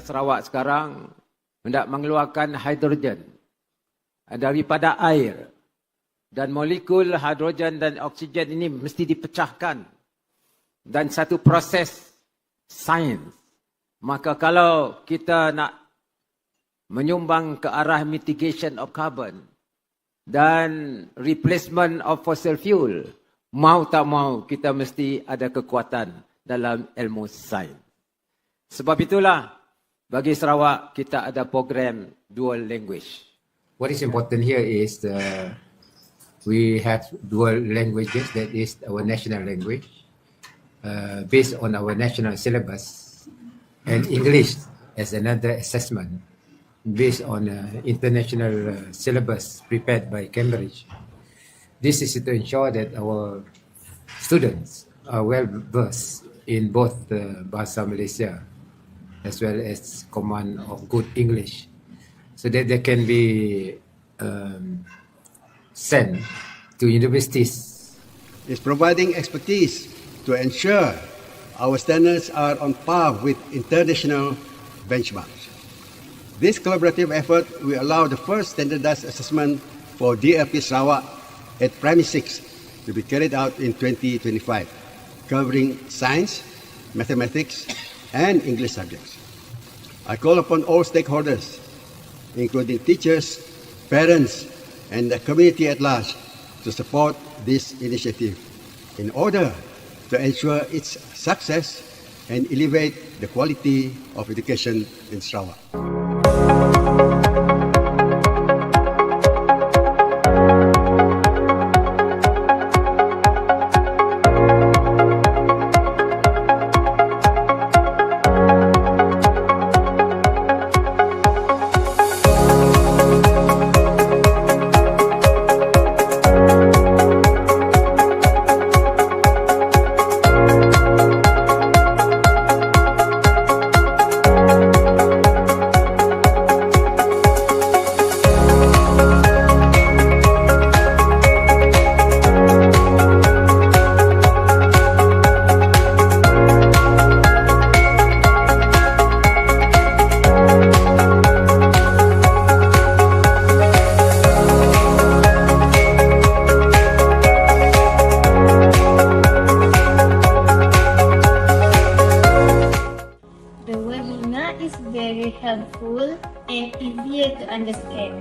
Sarawak sekarang hendak mengeluarkan hidrogen daripada air. Dan molekul hidrogen dan oksigen ini mesti dipecahkan. Dan satu proses sains. Maka kalau kita nak menyumbang ke arah mitigation of carbon dan replacement of fossil fuel, mau tak mau kita mesti ada kekuatan dalam ilmu sains. Sebab itulah bagi Sarawak kita ada program dual language. What is important here is we have dual languages, that is our national language, based on our national syllabus, and English as another assessment based on international syllabus prepared by Cambridge. This is to ensure that our students are well versed in both Bahasa Malaysia as well as command of good English, so that they can be sent to universities. Is providing expertise to ensure our standards are on par with international benchmarks. This collaborative effort will allow the first standardized assessment for DLP Sarawak at Primary 6 to be carried out in 2025, covering science, mathematics, and English subjects. I call upon all stakeholders, including teachers, parents, and the community at large, to support this initiative in order to ensure its success and elevate the quality of education in Sarawak. Helpful and easier to understand.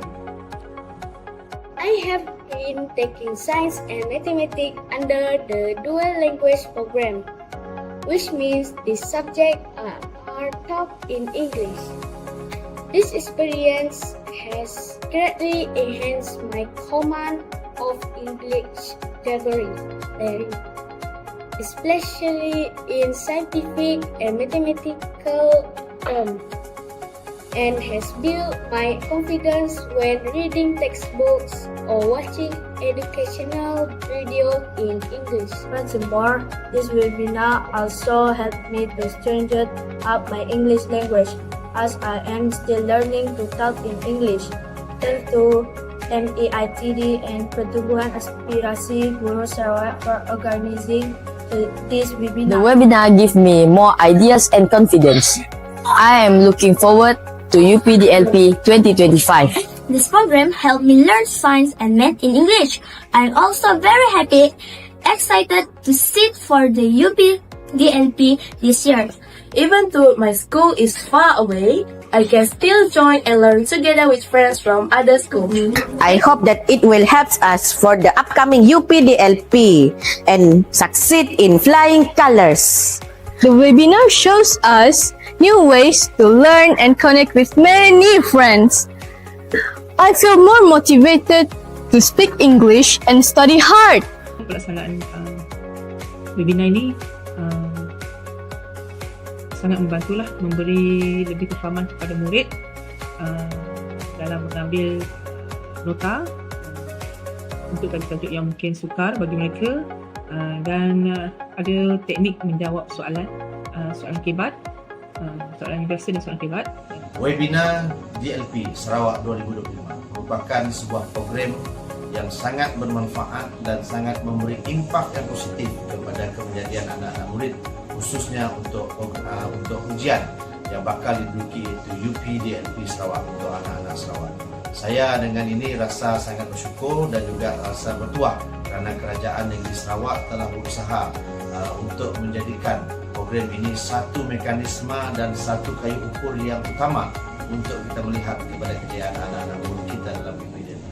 I have been taking science and mathematics under the dual language program, which means these subjects are taught in English. This experience has greatly enhanced my command of English learning, especially in scientific and mathematical terms, and has built my confidence when reading textbooks or watching educational videos in English. Furthermore, this webinar also helped me to strengthen up my English language, as I am still learning to talk in English. Thanks to MAITD and Pertubuhan Aspirasi Guru Cemerlang for organizing this webinar. The webinar gave me more ideas and confidence. I am looking forward to UPDLP 2025. This program helped me learn science and math in English. I'm also very happy, excited to sit for the UPDLP this year. Even though my school is far away, I can still join and learn together with friends from other schools. I hope that it will help us for the upcoming UPDLP and succeed in flying colors. The webinar shows us new ways to learn and connect with many friends. I feel more motivated to speak English and study hard. Pelaksanaan webinar ini sangat membantulah, memberi lebih kefahaman kepada murid dalam mengambil nota untuk tajuk-tajuk yang mungkin sukar bagi mereka, dan ada teknik menjawab soalan kibat, soalan biasa dan soalan kibat. Webinar DLP Sarawak 2025 merupakan sebuah program yang sangat bermanfaat dan sangat memberi impak yang positif kepada kejadian anak-anak murid, khususnya untuk ujian yang bakal diduduki iaitu UPDLP Sarawak untuk anak-anak Sarawak. Saya dengan ini rasa sangat bersyukur dan juga rasa bertuah kerana Kerajaan Negeri Sarawak telah berusaha untuk menjadikan program ini satu mekanisme dan satu kayu ukur yang utama untuk kita melihat kepada kejayaan anak-anak murid kita dalam UPDLP.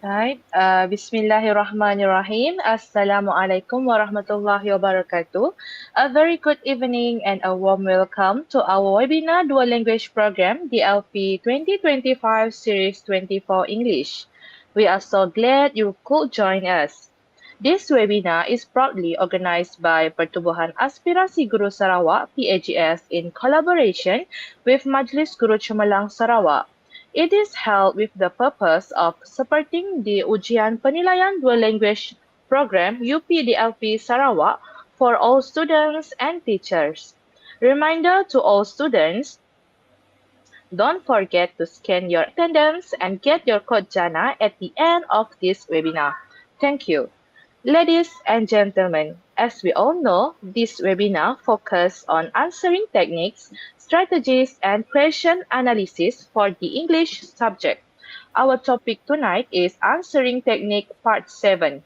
Right. Bismillahirrahmanirrahim. Assalamualaikum warahmatullahi wabarakatuh. A very good evening and a warm welcome to our webinar Dual Language Program DLP 2025 Series 24 English. We are so glad you could join us. This webinar is proudly organized by Pertubuhan Aspirasi Guru Sarawak PAGS in collaboration with Majlis Guru Cemerlang Sarawak. It is held with the purpose of supporting the Ujian Penilaian Dual Language Program UPDLP Sarawak for all students and teachers. Reminder to all students, don't forget to scan your attendance and get your code JANA at the end of this webinar. Thank you. Ladies and gentlemen, as we all know, this webinar focuses on answering techniques, strategies, and question analysis for the English subject. Our topic tonight is Answering Technique Part 7.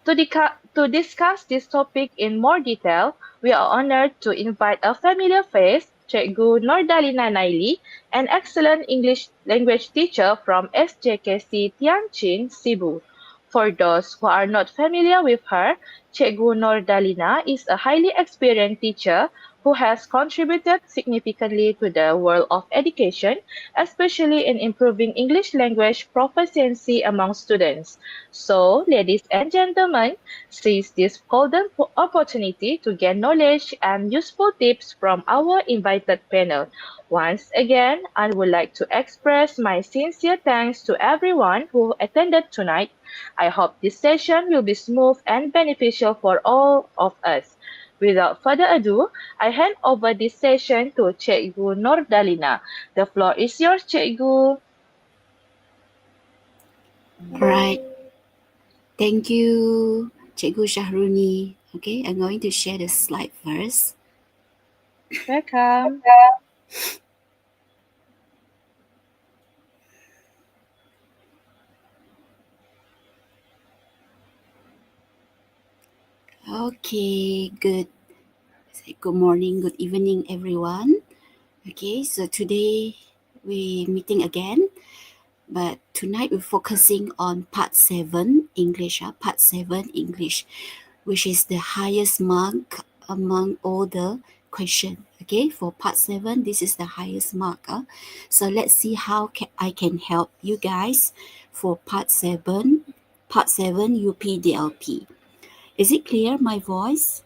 To discuss this topic in more detail, we are honored to invite a familiar face, Cikgu Nordalina Nailie, an excellent English language teacher from SJKC Thian, Sibu. For those who are not familiar with her, Cikgu Nordalina is a highly experienced teacher who has contributed significantly to the world of education, especially in improving English language proficiency among students. So, ladies and gentlemen, seize this golden opportunity to gain knowledge and useful tips from our invited panel. Once again, I would like to express my sincere thanks to everyone who attended tonight. I hope this session will be smooth and beneficial for all of us. Without further ado, I hand over this session to Cikgu Nordalina. The floor is yours, Cikgu. Alright. Thank you, Cikgu Shahruni. Okay, I'm going to share the slide first. Welcome. Okay, good morning, good evening, everyone. Okay, so today we're meeting again, but tonight we're focusing on Part 7 English, Part 7 English, which is the highest mark among all the questions. Okay, for Part 7, this is the highest mark. So let's see how I can help you guys for Part 7 UPDLP. Is it clear, my voice?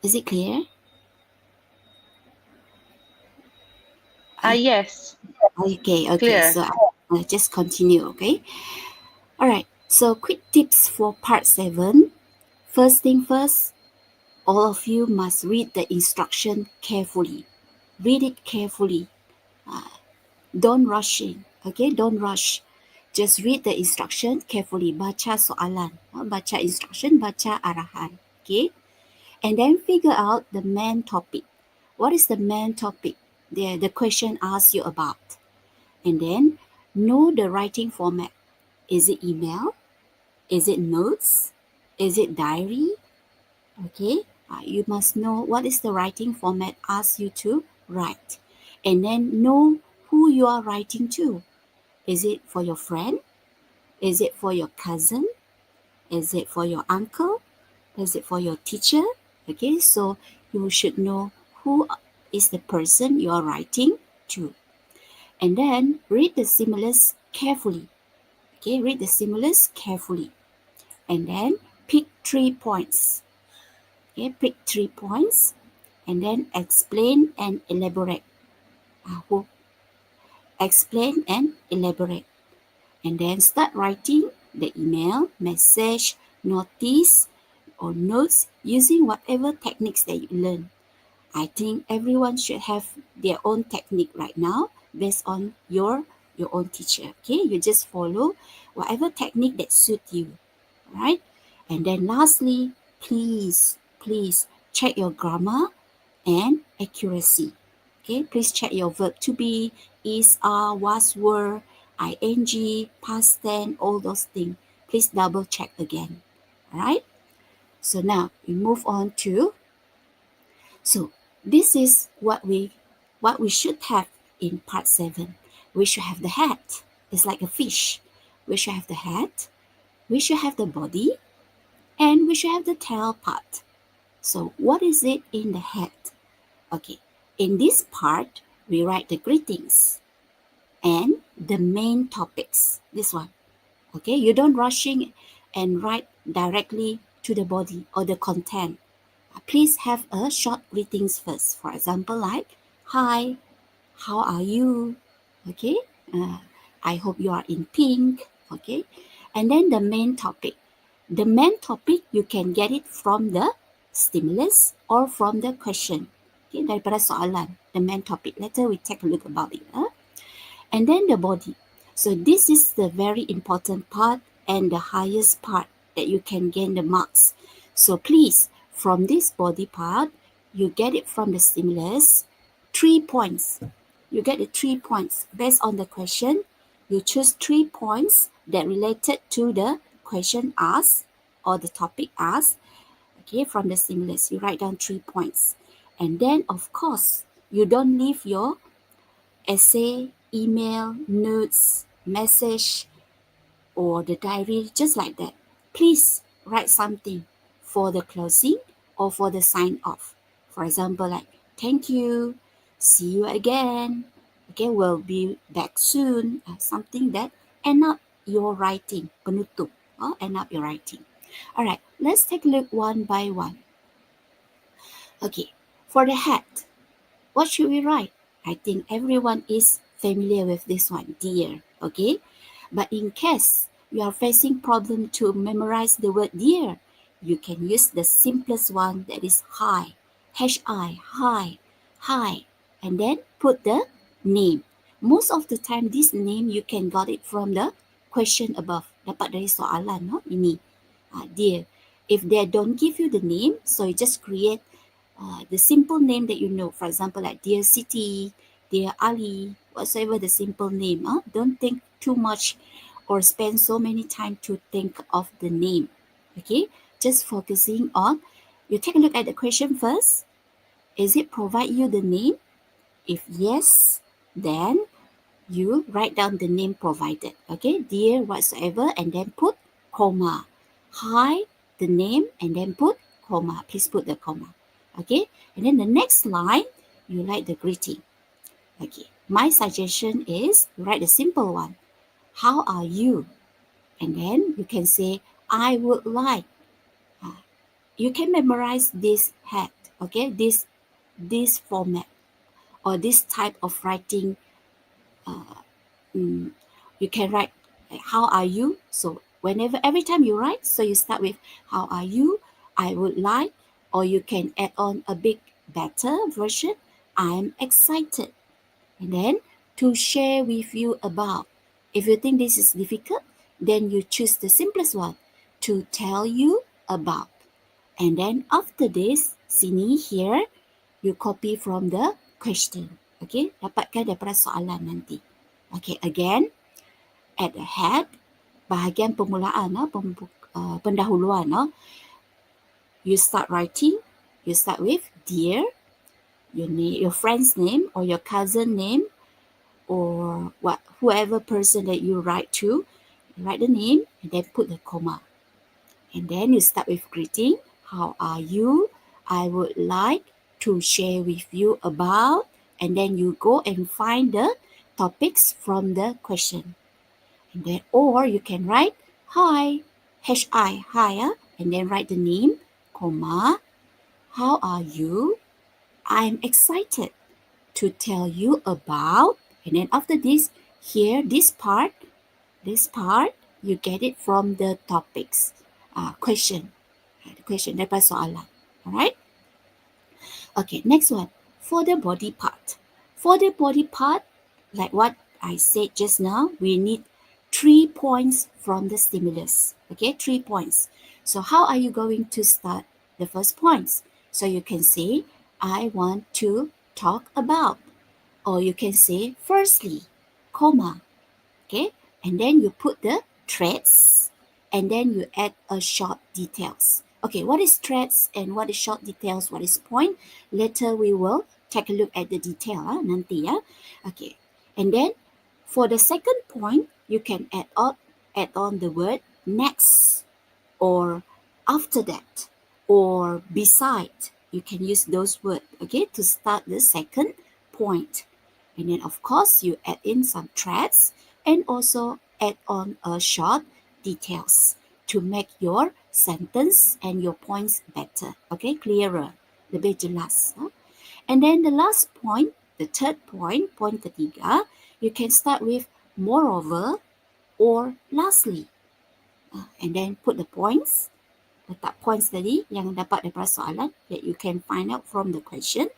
Is it clear? Yes. Okay. Clear. So I'll just continue, okay? All right. So quick tips for Part 7. First thing first, all of you must read the instruction carefully. Read it carefully. Don't rush in, okay? Don't rush. Just read the instruction carefully. Baca soalan, baca instruction, baca arahan. Okay, and then figure out the main topic. What is the main topic? The question asks you about. And then know the writing format. Is it email? Is it notes? Is it diary? Okay, you must know what is the writing format asks you to write. And then know who you are writing to. Is it for your friend? Is it for your cousin? Is it for your uncle? Is it for your teacher? Okay, so you should know who is the person you are writing to. And then read the stimulus carefully. Okay, read the stimulus carefully. And then pick 3 points. Okay, pick 3 points. And then explain and elaborate. Explain and elaborate. And then start writing the email, message, notice, or notes using whatever techniques that you learn. I think everyone should have their own technique right now based on your own teacher. Okay, you just follow whatever technique that suits you. Right? And then lastly, please check your grammar and accuracy. Okay, please check your verb to be, is, are, was, were, ing, past tense, all those things. Please double check again. Alright? So now we move on to, so this is what we should have in part 7. We should have the head. It's like a fish. We should have the head. We should have the body. And we should have the tail part. So what is it in the head? Okay, in this part, we write the greetings and the main topics. This one. Okay, you don't rushing and write directly to the body or the content. Please have a short greetings first. For example, like, hi, how are you? Okay, I hope you are in pink. Okay, and then the main topic. The main topic, you can get it from the stimulus or from the question. Okay, daripada soalan, the main topic. Later we take a look about it. And then the body. So this is the very important part and the highest part that you can gain the marks. So please, from this body part, you get it from the stimulus, 3 points. You get the 3 points. Based on the question, you choose 3 points that related to the question asked or the topic asked. Okay, from the stimulus, you write down 3 points. And then, of course, you don't leave your essay, email, notes, message, or the diary just like that. Please write something for the closing or for the sign off. For example, like, thank you, see you again, okay, we'll be back soon, something that end up your writing, penutup, end up your writing. All right, let's take a look one by one. Okay, for the head, what should we write? I think everyone is familiar with this one, dear, okay? But in case you are facing problem to memorize the word dear, you can use the simplest one, that is hi, H-I, hi, and then put the name. Most of the time, this name you can got it from the question above. Dapat dari soalan, no? Ini, dear. If they don't give you the name, so you just create the simple name that you know. For example, like dear Siti, dear Ali, whatsoever the simple name. Don't think too much or spend so many time to think of the name. Okay, just focusing on, you take a look at the question first. Is it provide you the name? If yes, then you write down the name provided. Okay, dear whatsoever, and then put comma. Hi, the name, and then put comma. Please put the comma. Okay, and then the next line, you write the greeting. Okay, my suggestion is write a simple one. How are you? And then you can say, I would like. You can memorize this head, okay, this format or this type of writing. You can write, how are you? So every time you write, so you start with, how are you? I would like, or you can add on a bit better version, I'm excited. And then to share with you about. If you think this is difficult, then you choose the simplest one, to tell you about. And then after this, sini here, you copy from the question. Okay, dapatkan daripada soalan nanti. Okay, again, at the head, bahagian permulaan, pendahuluan, you start writing. You start with dear, your friend's name or your cousin name, or whoever person that you write to. You write the name and then put the comma. And then you start with greeting. How are you? I would like to share with you about, and then you go and find the topics from the question. And then, or you can write hi, H-I, hi, and then write the name, comma, how are you? I'm excited to tell you about, and then after this, here, this part, you get it from the topics, question. The question daripada soalan. Alright? Okay, next one. For the body part. For the body part, like what I said just now, we need 3 points from the stimulus. Okay, 3 points. So how are you going to start the first points? So you can say, I want to talk about. Or you can say, firstly, comma. Okay, and then you put the threads, and then you add a short details. Okay, what is threads and what is short details? What is point? Later we will take a look at the detail nanti ya. Okay, and then for the second point, you can add on the word next, or after that, or beside. You can use those words, okay, to start the second point. And then of course you add in some threads and also add on a short details to make your sentence and your points better, okay, clearer, lebih jelas. And then the last point, the third point, point ketiga, you can start with moreover or lastly. And then put the points, letak points tadi yang dapat daripada soalan that you can find out from the question,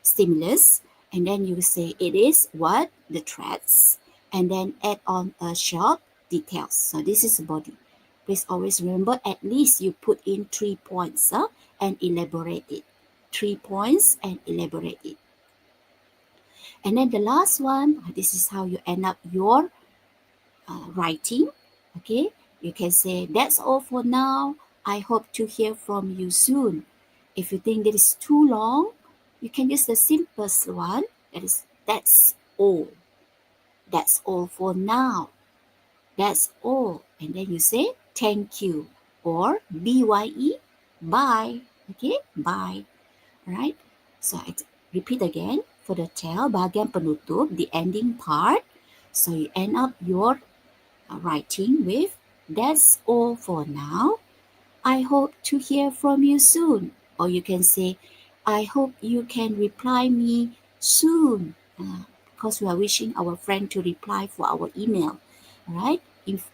stimulus, and then you say it is what, the threads, and then add on a short details. So this is the body. Please always remember, at least you put in 3 points and elaborate it. 3 points and elaborate it. And then the last one, this is how you end up your writing. Okay, you can say, that's all for now. I hope to hear from you soon. If you think that is too long, you can use the simplest one. That is, that's all. That's all for now. That's all. And then you say, thank you, or BYE, bye. Okay, bye. Alright, so I repeat again. For the tail, bahagian penutup, the ending part. So you end up your writing with, that's all for now. I hope to hear from you soon. Or you can say, I hope you can reply me soon. Because we are wishing our friend to reply for our email. Alright,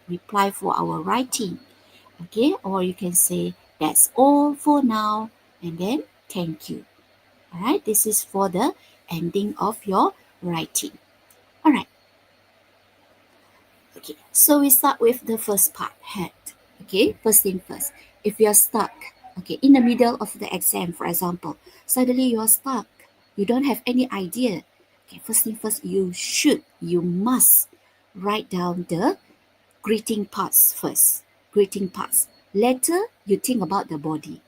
reply for our writing. Okay, or you can say, that's all for now. And then, thank you. Alright, this is for the ending of your writing. Alright. Okay, so we start with the first part, head. Okay, first thing first. If you're stuck, okay, in the middle of the exam, for example, suddenly you're stuck, you don't have any idea. Okay, first thing first, you must write down the greeting parts first. Greeting parts. Later, you think about the body.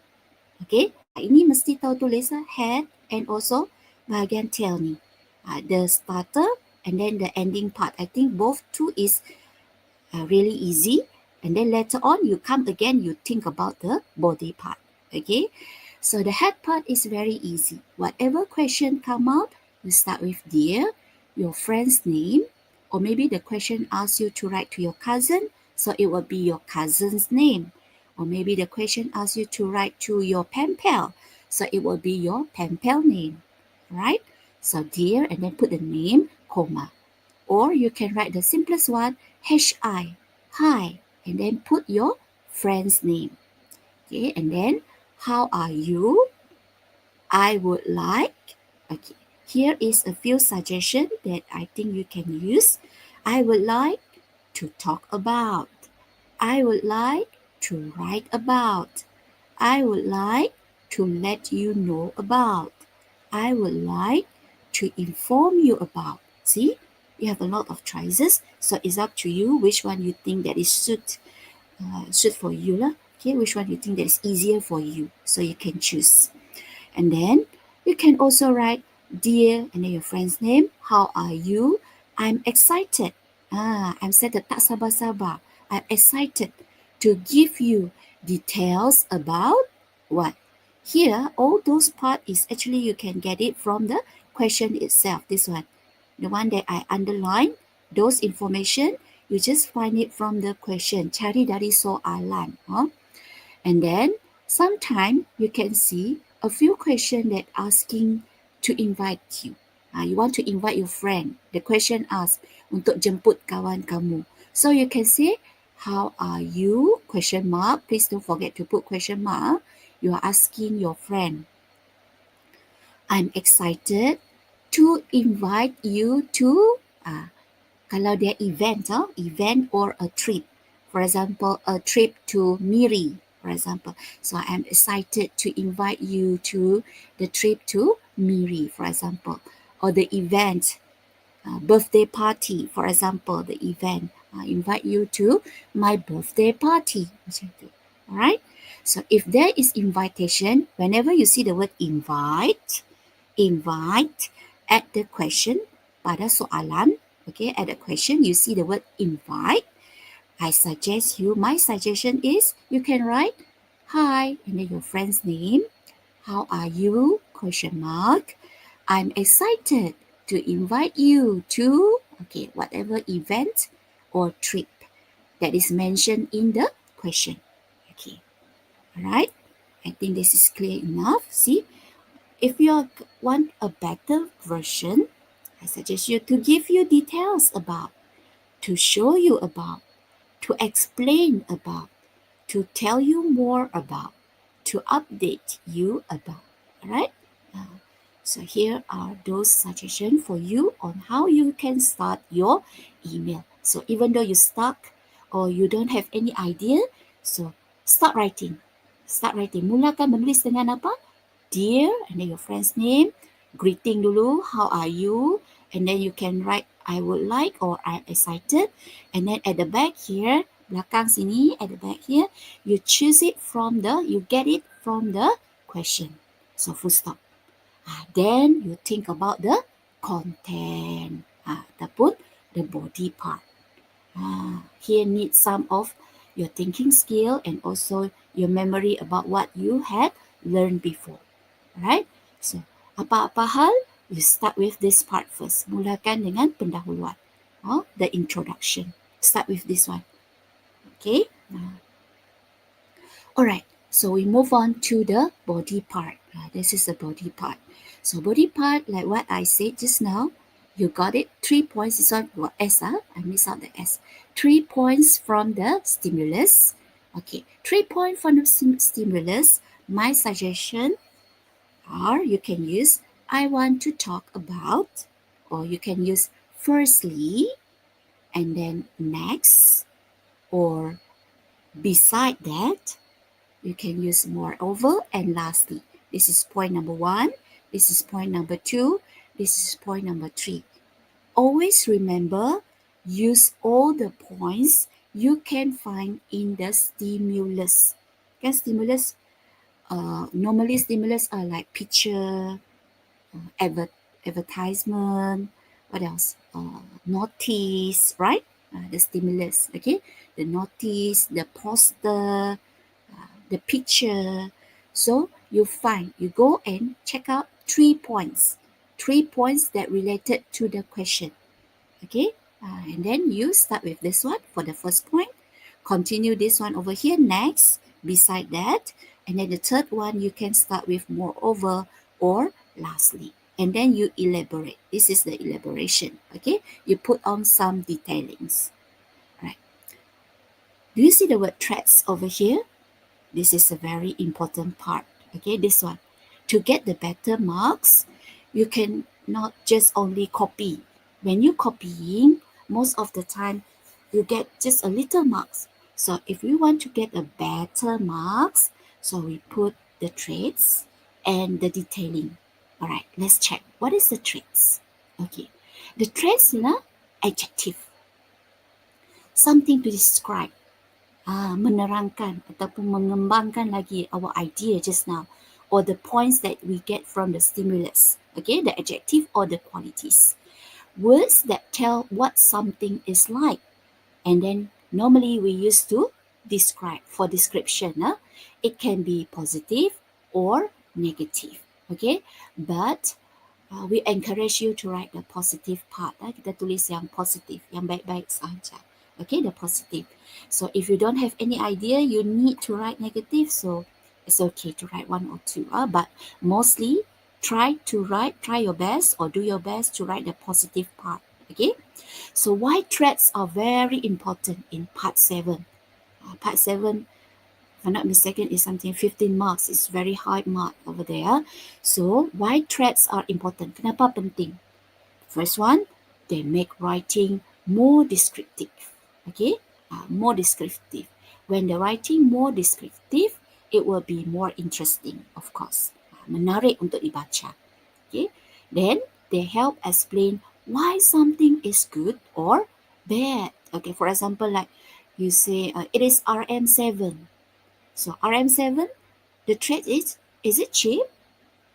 Okay, ini mesti tahu tulis head and also bahagian tail ni. The starter and then the ending part. I think both two is really easy. And then later on, you come again, you think about the body part. Okay, so the head part is very easy. Whatever question come out, you start with dear, your friend's name, or maybe the question asks you to write to your cousin, so it will be your cousin's name. Or maybe the question asks you to write to your pen pal, so it will be your pen pal name. Right? So dear, and then put the name, comma. Or you can write the simplest one, H-I, hi, and then put your friend's name. Okay, and then, how are you? I would like, okay, here is a few suggestions that I think you can use. I would like to talk about. I would like to write about. I would like to let you know about. I would like to inform you about. See, you have a lot of choices, so it's up to you which one you think that is suit for you lah. Okay, which one you think that is easier for you, so you can choose. And then you can also write dear and then your friend's name. How are you? I'm excited. I'm excited. Tak sabar-sabar. I'm excited to give you details about what? Here, all those part is actually you can get it from the question itself. This one, the one that I underline, those information, you just find it from the question. Cari dari soalan. And then, sometimes you can see a few questions that asking to invite you. You want to invite your friend. The question asks, untuk jemput kawan kamu. So you can say, how are you? Question mark. Please don't forget to put question mark. You are asking your friend. I'm excited to invite you to, kalau dia event or a trip. For example, a trip to Miri, for example. So I'm excited to invite you to the trip to Miri, for example. Or the event, birthday party, for example, the event. I invite you to my birthday party. All right? So if there is invitation, whenever you see the word invite at the question, pada soalan, okay, at the question, you see the word invite. I suggest you, my suggestion is you can write hi and then your friend's name. How are you? Question mark. I'm excited to invite you to, okay, whatever event or trip that is mentioned in the question. Okay. All right. I think this is clear enough. See, if you want a better version, I suggest you to give you details about, to show you about, to explain about, to tell you more about, to update you about. All right? So here are those suggestions for you on how you can start your email. So even though you're stuck or you don't have any idea, so start writing. Start writing. Mulakan menulis dengan apa? Dear, and then your friend's name. Greeting dulu. How are you? And then you can write I would like or I'm excited. And then at the back here, belakang sini, at the back here, you choose it from the, you get it from the question. So full stop. Then you think about the content ataupun the body part. Here needs some of your thinking skill and also your memory about what you had learned before. Alright? So, apa-apa hal, you start with this part first. Mulakan dengan pendahuluan. The introduction. Start with this one. Okay? Alright. So, we move on to the body part. This is the body part. So, body part, like what I said just now, you got it. 3 points. This one, what S, I miss out the S. 3 points from the stimulus. Okay, 3 points from the stimulus. My suggestion are you can use I want to talk about, or you can use firstly, and then next, or beside that. You can use moreover and lastly. This is point number 1. This is point number 2. This is point number 3. Always remember, use all the points you can find in the stimulus. Okay, stimulus, normally stimulus are like picture, advertisement, what else? Notice, right? The stimulus, okay? The notice, the poster, the picture. So you go and check out 3 points. 3 points that related to the question. Okay? And then you start with this one for the first point. Continue this one over here next, beside that. And then the third one, you can start with moreover or lastly. And then you elaborate. This is the elaboration. Okay? You put on some detailings. Right. Do you see the word threats over here? This is a very important part. Okay? This one. To get the better marks, you can not just only copy. When you're copying, most of the time, you get just a little marks. So if we want to get a better marks, so we put the traits and the detailing. All right, let's check. What is the traits? Okay, the traits are adjective. Something to describe. Menerangkan ataupun mengembangkan lagi our idea just now, or the points that we get from the stimulus. Okay, the adjective or the qualities. Words that tell what something is like, and then normally we use to describe. For description, it can be positive or negative. Okay, but we encourage you to write the positive part. Kita tulis yang positif, yang baik-baik sahaja. Okay, the positive. So if you don't have any idea, you need to write negative, so it's okay to write one or two. But mostly try your best or do your best to write the positive part. Okay, so why traits are very important in part 7. Part 7, if I'm not mistaken, is something 15 marks. It's very high mark over there. So why traits are important? Kenapa penting? First one, they make writing more descriptive. Okay, more descriptive. When the writing more descriptive, it will be more interesting, of course. Menarik untuk dibaca. Okay, then they help explain why something is good or bad. Okay, for example, like you say, it is RM7. So RM7, the trait is it cheap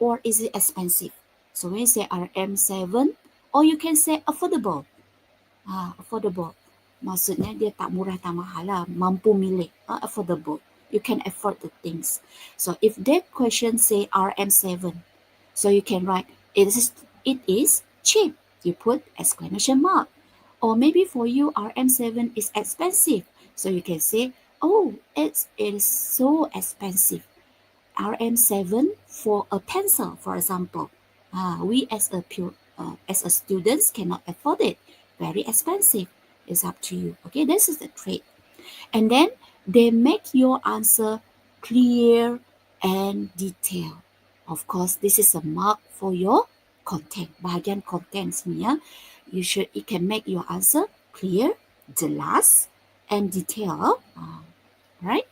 or is it expensive? So when you say RM7, or you can say affordable. Affordable. Maksudnya dia tak murah tak mahal lah, mampu milik, affordable. You can afford the things. So if that question say RM7, so you can write it is cheap. You put exclamation mark. Or maybe for you RM7 is expensive, so you can say, oh, it is so expensive. RM7 for a pencil, for example. We as a students cannot afford it. Very expensive. It's up to you. Okay, this is the trait. And then they make your answer clear and detailed. Of course, this is a mark for your content. Bahagian contents ni ya. It can make your answer clear, jelas, and detailed. Right?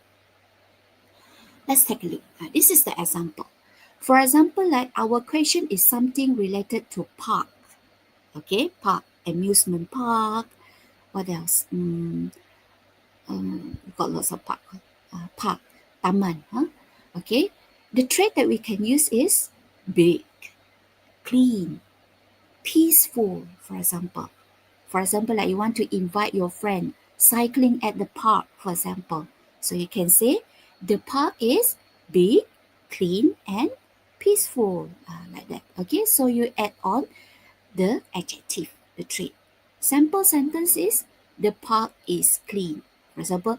Let's take a look. This is the example. For example, like our question is something related to park. Okay, park, amusement park. What else? We've got lots of park. Park, taman. Okay. The trait that we can use is big, clean, peaceful, for example. For example, like you want to invite your friend cycling at the park, for example. So you can say, the park is big, clean, and peaceful. Like that. Okay. So you add on the adjective, the trait. Sample sentence is, the park is clean. For example,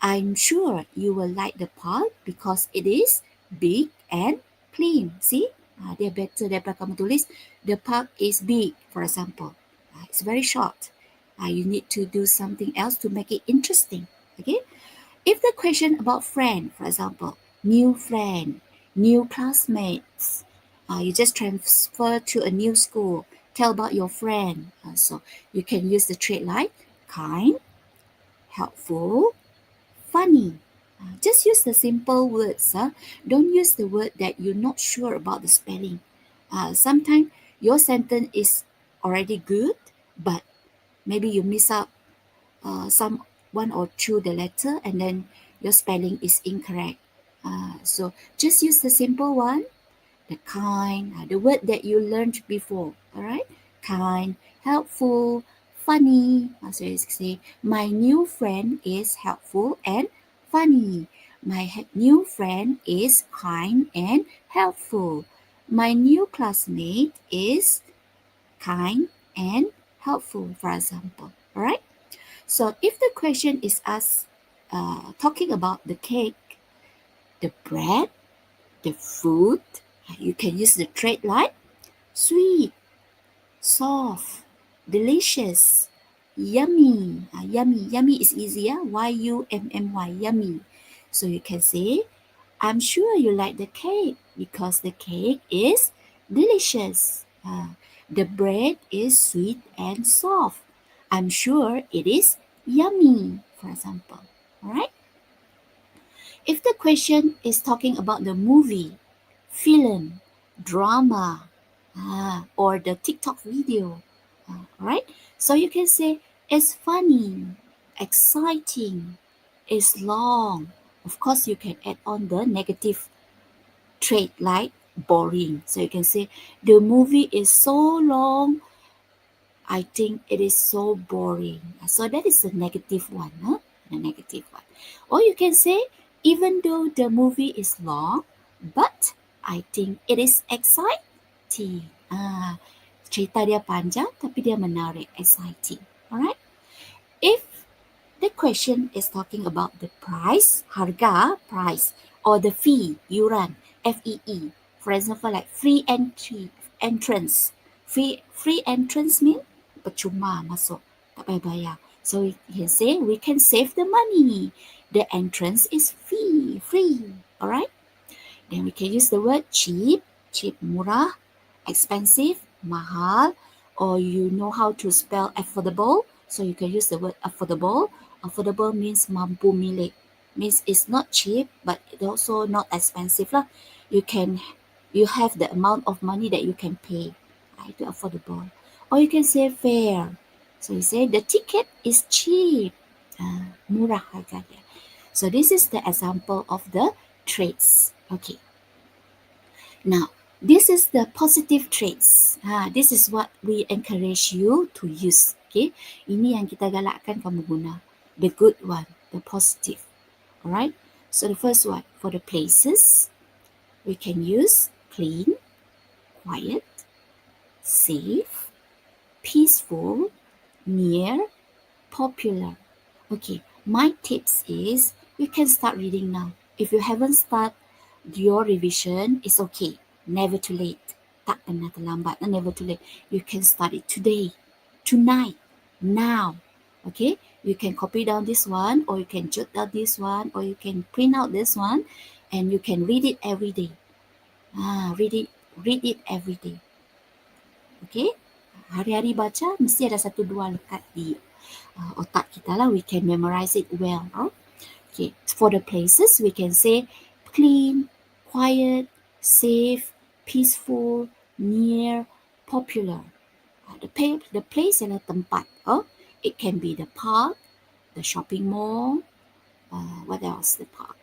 I'm sure you will like the park because it is big and clean. See? Dia better daripada kamu tulis, the park is big, for example. It's very short. You need to do something else to make it interesting. Okay? If the question about friend, for example, new friend, new classmates, you just transfer to a new school, tell about your friend. So you can use the trait like kind, helpful, funny. Just use the simple words. Don't use the word that you're not sure about the spelling. Sometimes your sentence is already good, but maybe you miss out some one or two the letter, and then your spelling is incorrect. So just use the simple one, the kind, the word that you learned before. All right, kind, helpful, funny. So you say, my new friend is helpful and funny. My new friend is kind and helpful. My new classmate is kind and helpful, for example. All right. So if the question is asked, talking about the cake, the bread, the food, you can use the trait like sweet, soft, delicious, yummy. Yummy is easier. Y-U-M-M-Y, yummy. So you can say, I'm sure you like the cake because the cake is delicious. The bread is sweet and soft. I'm sure it is yummy, for example. All right. If the question is talking about the movie, film, drama, or the TikTok video, right? So you can say it's funny, exciting, it's long. Of course, you can add on the negative trait like boring. So you can say the movie is so long, I think it is so boring. So that is the negative one, huh? The negative one. Or you can say, even though the movie is long, but I think it is exciting. Cerita dia panjang tapi dia menarik, exciting. Alright? If the question is talking about the price, harga, price, or the fee, yuran, FEE. For example, like free entry, entrance. Free entrance means percuma masuk, tak payah bayar. So we can say we can save the money. The entrance is free. Alright? Then we can use the word cheap, murah, expensive, mahal, or you know how to spell affordable. So you can use the word affordable. Affordable means mampu milik. Means it's not cheap, but it's also not expensive lah. You have the amount of money that you can pay. Itu affordable. Or you can say fair. So you say the ticket is cheap. Murah harganya. So this is the example of the traits. Okay. Now, this is the positive traits. This is what we encourage you to use. Okay. Ini yang kita galakkan kamu guna. The good one, the positive. Alright. So the first one, for the places, we can use clean, quiet, safe, peaceful, near, popular. Okay, my tips is you can start reading now. If you haven't started your revision, it's okay. Never too late. Tak pernah terlambat. Never too late. You can start it today, tonight, now. Okay, you can copy down this one, or you can jot down this one, or you can print out this one, and you can read it every day. Read it every day. Okay, hari-hari baca mesti ada 1-2 lekat di otak kita lah. We can memorize it well. Okay, for the places we can say clean, quiet, safe, peaceful, near, popular. The place ialah tempat. It can be the park, the shopping mall. What else? The park,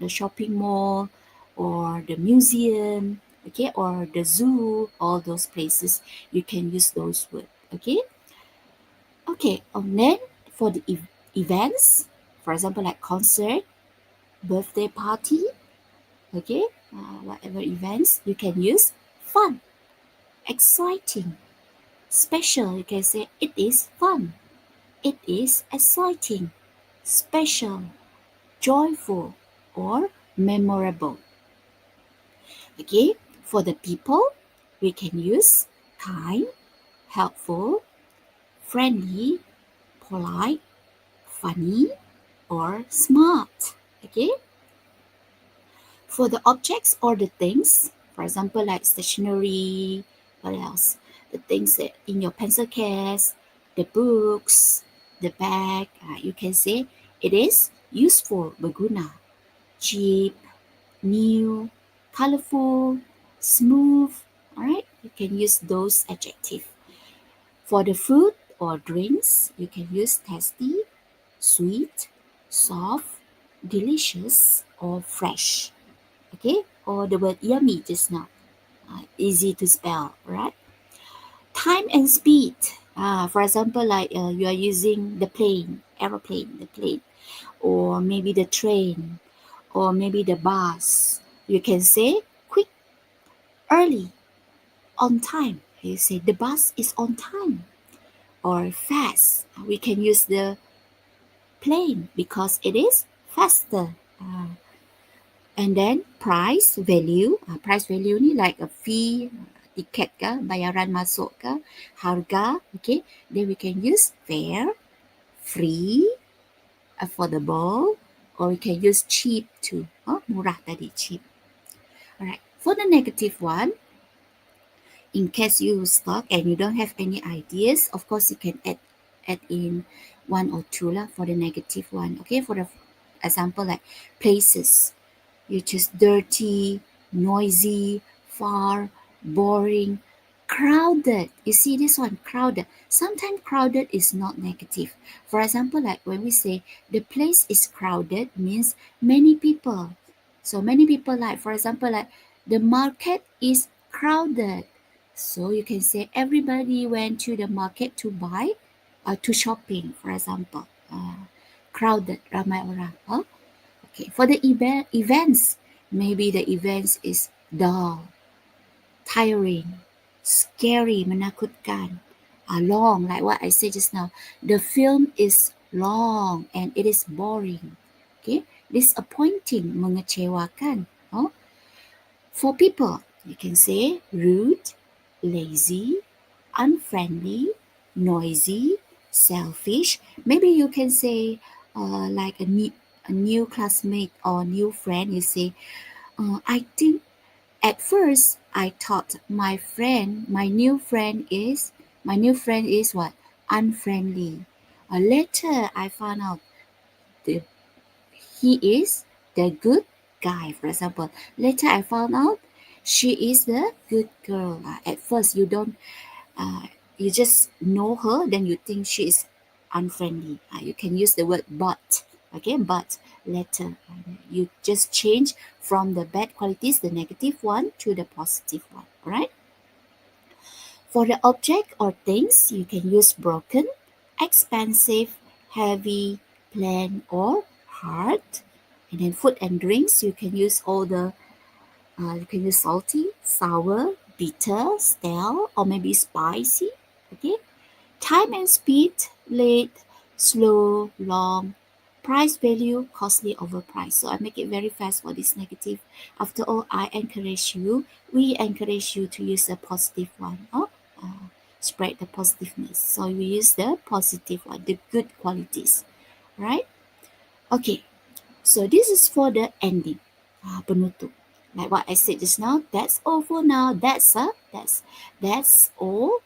the shopping mall, or the museum. Okay, or the zoo. All those places you can use those words. Okay. And then for the events, for example, like concert, birthday party. Okay, whatever events, you can use fun, exciting, special. You can say it is fun, it is exciting, special, joyful, or memorable. Okay, for the people, we can use kind, helpful, friendly, polite, funny, or smart. Okay. For the objects or the things, for example, like stationery, what else? The things that in your pencil case, the books, the bag, you can say it is useful, berguna, cheap, new, colorful, smooth. Alright, you can use those adjectives. For the food or drinks, you can use tasty, sweet, soft, delicious, or fresh. Okay, or the word yummy just now. Easy to spell, right? Time and speed. For example, like you are using the plane, or maybe the train, or maybe the bus. You can say quick, early, on time. You say the bus is on time. Or fast. We can use the plane because it is faster. And then price, value. Price value ni like a fee, tiket ke, bayaran masuk ke, harga. Okay, then we can use fair, free, affordable, or we can use cheap too. Murah tadi, cheap. Alright, for the negative one, in case you stuck and you don't have any ideas, of course you can add add in one or two lah for the negative one. Okay, for the example like places, you choose dirty, noisy, far, boring, crowded. You see this one, crowded. Sometimes crowded is not negative. For example, like when we say the place is crowded means many people. So many people, like for example, like the market is crowded. So you can say everybody went to the market to buy to shopping, for example. Crowded, ramai orang. Huh? Okay, for the events, maybe the events is dull, tiring, scary, menakutkan, long, like what I said just now. The film is long and it is boring. Okay, disappointing, mengecewakan. Oh? For people, you can say rude, lazy, unfriendly, noisy, selfish. Maybe you can say like a new classmate or new friend. You say, I think at first I thought my new friend is what? Unfriendly. Later I found out he is the good guy, for example. Later I found out she is the good girl. At first you don't you just know her, then you think she is unfriendly. You can use the word but. Okay, but later you just change from the bad qualities, the negative one, to the positive one. All right. For the object or things, you can use broken, expensive, heavy, plain, or hard. And then food and drinks, you can use all the you can use salty, sour, bitter, stale, or maybe spicy. Okay. Time and speed, late, slow, long. Price value, costly, overpriced. So I make it very fast for this negative. After all, we encourage you to use the positive one. Spread the positiveness. So we use the positive one, the good qualities. Right? Okay. So this is for the ending. Penutup. Like what I said just now, that's all for now. That's all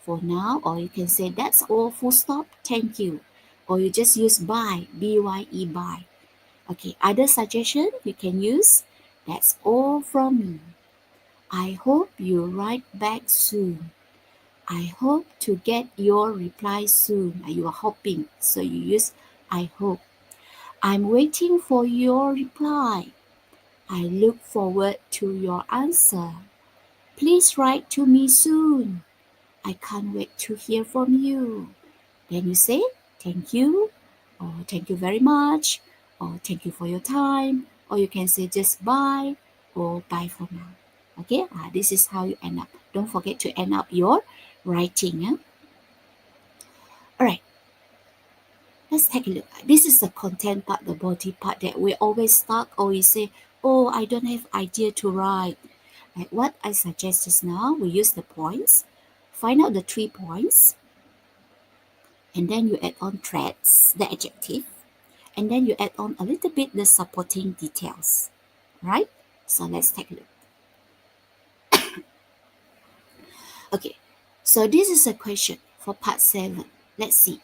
for now. Or you can say that's all, full stop, thank you. Or you just use bye, B-Y-E, bye. Okay, other suggestion, you can use that's all from me. I hope you write back soon. I hope to get your reply soon. You are hoping, so you use I hope. I'm waiting for your reply. I look forward to your answer. Please write to me soon. I can't wait to hear from you. Then you say thank you, or thank you very much, or thank you for your time, or you can say just bye, or bye for now. Okay, this is how you end up. Don't forget to end up your writing. All right, let's take a look. This is the content part, the body part that we always stuck, or we say, oh, I don't have idea to write. Like what I suggest just now, we use the points, find out the 3 points, and then you add on threads, the adjective, and then you add on a little bit the supporting details, right? So let's take a look. Okay, so this is a question for part 7. Let's see.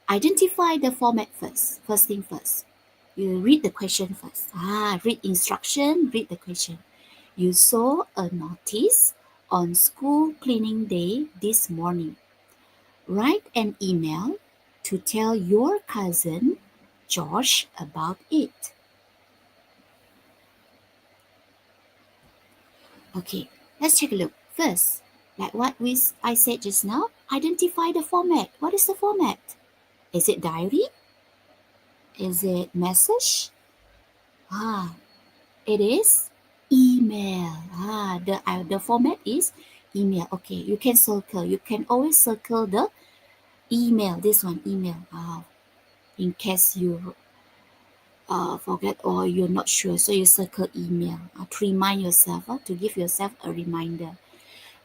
Identify the format first. First thing first. You read the question first. Read instruction, read the question. You saw a notice on school cleaning day this morning. Write an email to tell your cousin Josh about it. Okay, let's take a look. First, like what I said just now, identify the format. What is the format? Is it diary? Is it message? It is email. The format is email. Okay, you can circle. You can always circle the email. This one, email. In case you forget or you're not sure, so you circle email to remind yourself, to give yourself a reminder.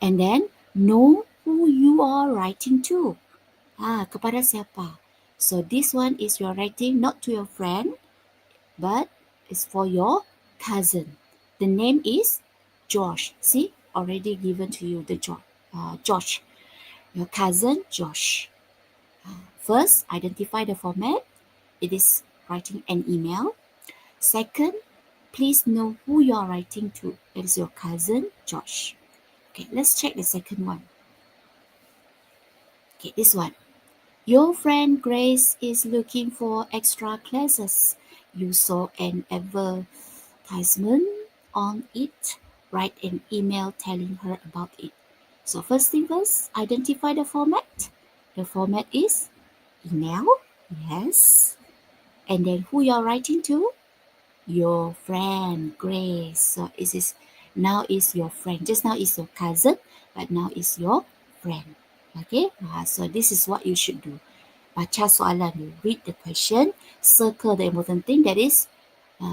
And then know who you are writing to. Kepada siapa? So this one is you're writing not to your friend, but it's for your cousin. The name is Josh. See, already given to you the Josh. Your cousin Josh. First, identify the format. It is writing an email. Second, please know who you are writing to. It is your cousin, Josh. Okay, let's check the second one. Okay, this one. Your friend Grace is looking for extra classes. You saw an advertisement on it. Write an email telling her about it. So first thing first, identify the format. The format is email, yes. And then who you're writing to? Your friend Grace. So it is now is your friend. Just now is your cousin, but now is your friend. Okay, so this is what you should do. Baca soalan dulu, read the question, circle the important thing, that is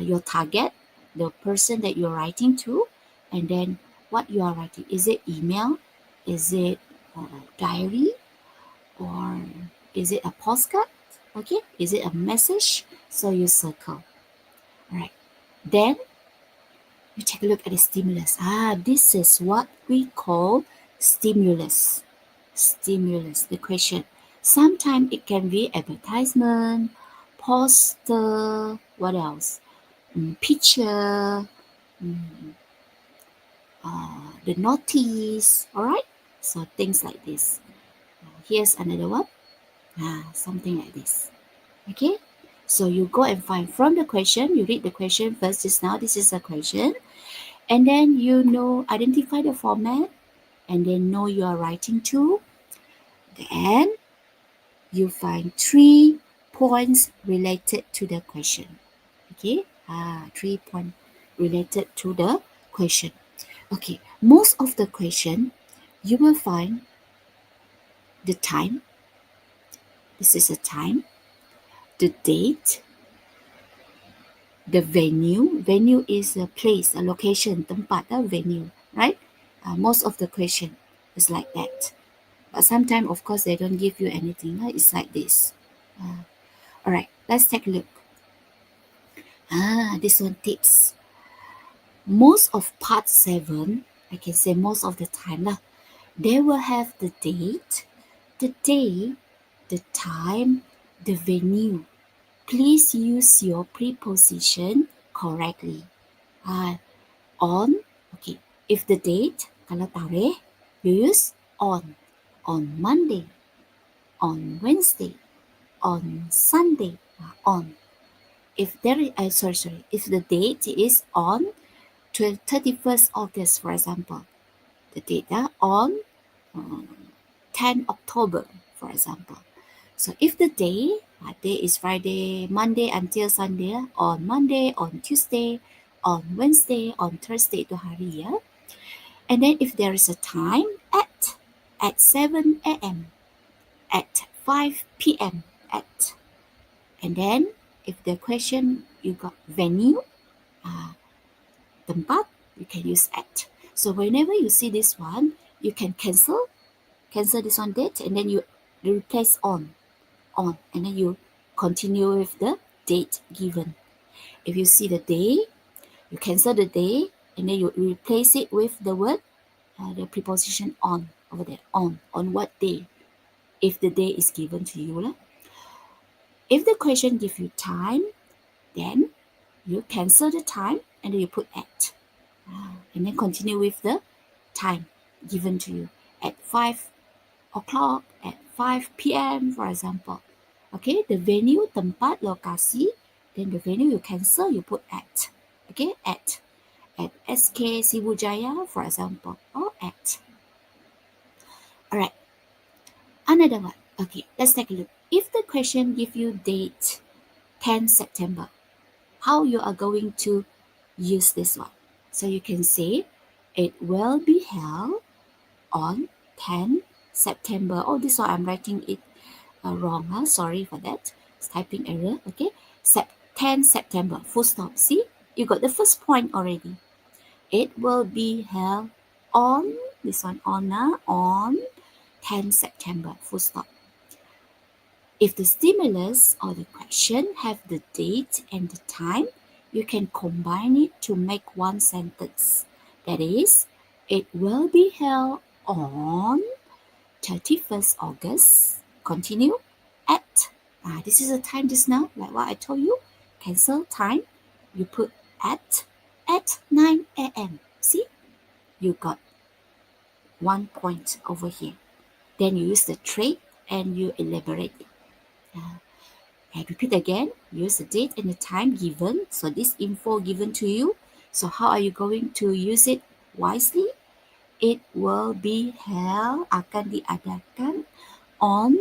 your target, the person that you're writing to, and then what you are writing. Is it email? Is it diary? Or is it a postcard? Okay, is it a message? So you circle. All right, then you take a look at the stimulus. This is what we call stimulus. Stimulus, the question. Sometimes it can be advertisement, poster, what else? Picture, the notice, all right? So things like this. Here's another one. Something like this. Okay? So you go and find from the question, you read the question first just now, this is a question. And then you know, identify the format, and then know you are writing to. Then you find 3 points related to the question. Okay? 3 points related to the question. Okay, most of the question, you will find the time. This is a time. The date. The venue. Venue is a place, a location, tempat, venue, right? Most of the question is like that. But sometimes, of course, they don't give you anything. It's like this. All right, let's take a look. This one tips. Most of part 7, I can say most of the time, they will have the date, the day, the time, the venue. Please use your preposition correctly. On, okay. If the date, kalau tarikh, you use on Monday, on Wednesday, on Sunday, on. If there is, if the date is on 31st August, for example, the date on 10 October, for example. So if the day is Friday, Monday until Sunday, on Monday, on Tuesday, on Wednesday, on Thursday, itu hari, ya. And then if there is a time, at 7 a.m., at 5 p.m., at. And then if the question, you got venue, tempat, you can use at. So whenever you see this one, you can cancel this on date, and then you replace on, and then you continue with the date given. If you see the day, you cancel the day, and then you replace it with the word, the preposition on over there, on what day, if the day is given to you. If the question gives you time, then you cancel the time, and then you put at, and then continue with the time given to you at 5 o'clock, at 5 p.m., for example. Okay, the venue, tempat, lokasi, then the venue you cancel, you put at. Okay, at SK Sibu Jaya, for example, or at. All right, another one. Okay, let's take a look. If the question gives you date 10 September, how you are going to use this one? So you can say, it will be held on 10 September. Oh, this one I'm writing it wrong. Sorry for that. It's typing error. Okay, 10 September, full stop. See, you got the first point already. It will be held on, this one on 10 September, full stop. If the stimulus or the question have the date and the time, you can combine it to make one sentence. That is, it will be held on 31st August, continue, at. This is the time just now, like what I told you. Cancel time. You put at 9 a.m. See? You got 1 point over here. Then you use the trait and you elaborate it. And repeat again. Use the date and the time given. So this info given to you. So how are you going to use it wisely? It will be held, akan diadakan on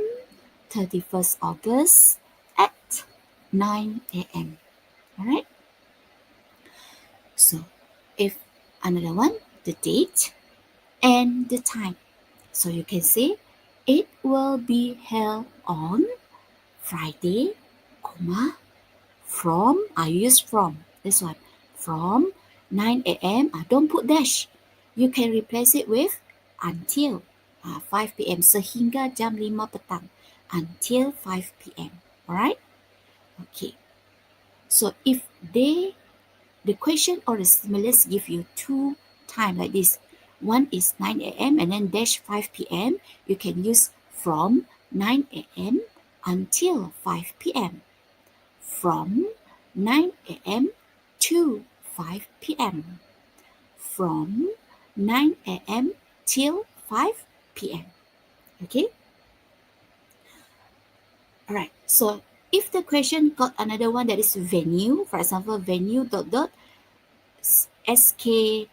31st August at 9 a.m. Alright? So, if another one, the date and the time. So you can say, it will be held on Friday, from, I use from, this one, from 9 a.m. Don't put dash. You can replace it with until 5 p.m. Sehingga jam 5 petang. Until 5 p.m. Alright? Okay. So if the question or the stimulus give you 2 time like this, one is 9 a.m. and then dash 5 p.m. You can use from 9 a.m. until 5 p.m. From 9 a.m. to 5 p.m. From 9 a.m. till 5 p.m. Okay? Alright, so if the question got another one that is venue, for example, venue ... SK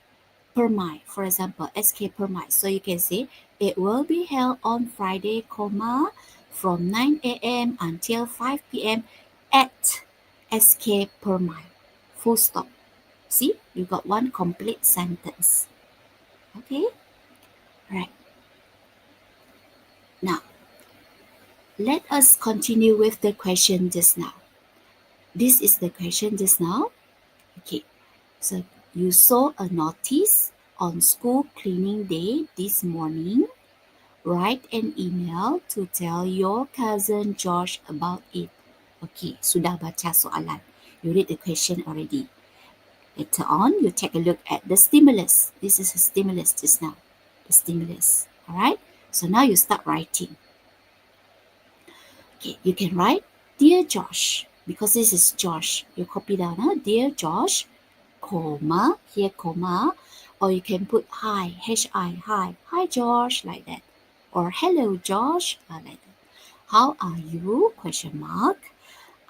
per mile, for example, SK per mile. So you can say, it will be held on Friday, from 9 a.m. until 5 p.m. at SK per mile. Full stop. See, you got one complete sentence. Okay? Right. Now, let us continue with the question just now. This is the question just now. Okay, so you saw a notice on school cleaning day this morning. Write an email to tell your cousin Josh about it. Okay, sudah baca soalan. You read the question already. Later on, you take a look at the stimulus. This is a stimulus just now. The stimulus. Alright? So now you start writing. Okay, you can write, Dear Josh, because this is Josh. You copy down, Dear Josh, comma, here comma, or you can put hi, H-I, hi Josh, like that. Or hello Josh, like that. How are you? Question mark.